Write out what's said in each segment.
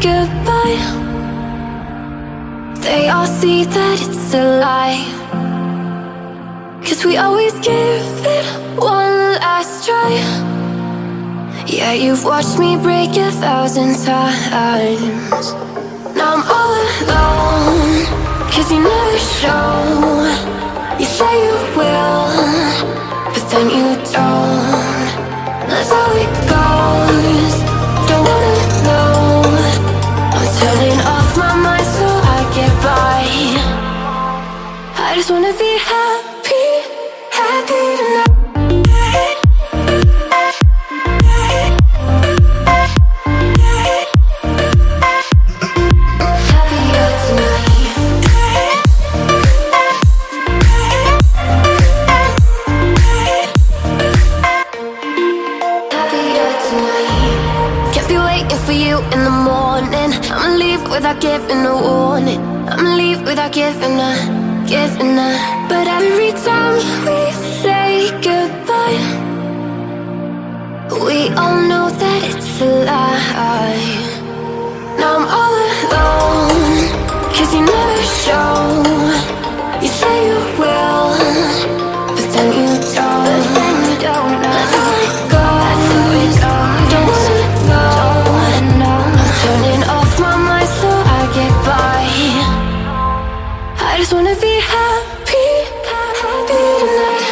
goodbye. They all see that it's a lie, 'cause we always give it one last try. Yeah, you've watched me break 1,000 times. Now I'm all alone, 'cause you never show. You say you will, but then you don't. That's how it goes. Don't wanna know. I'm turning off my mind so I get by. I just wanna be happy, happy tonight. In the morning, I'ma leave without giving a warning. I'ma leave without giving a. But every time we say goodbye, we all know that it's a lie. Now I'm all alone, 'cause you never show. You say you will, but then you don't. That's how it goes. Don't wanna know. Turning off my mind so I get by. I just wanna be happy, happy tonight.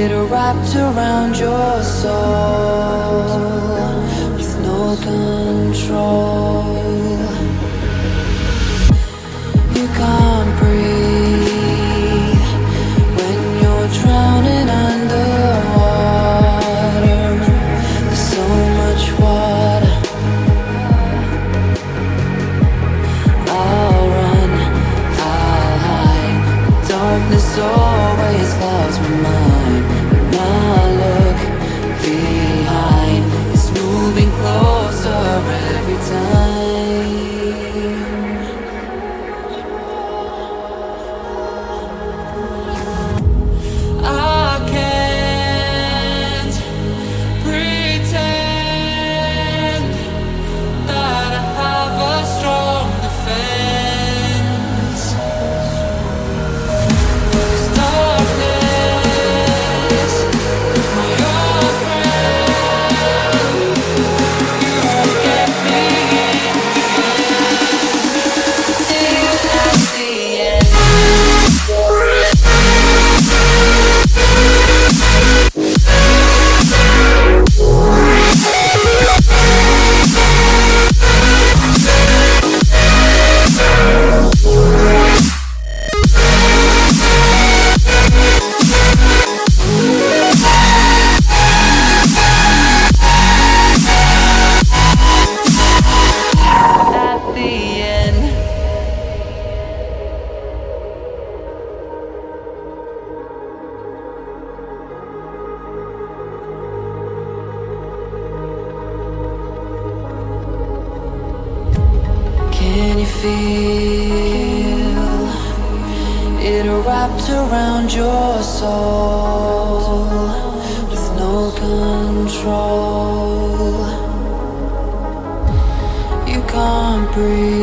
It wrapped around your soul with no control. You can't breathe when you're drowning underwater. There's so much water. I'll run, I'll hide. Darkness always clouds my mind. When I look behind, it's moving closer every time. I can't pretend that I have a strong defense. 'Cause darkness is my old friend. You won't get me till at the end. At the end. Can you feel it wrapped around your soul with no control? You can't breathe.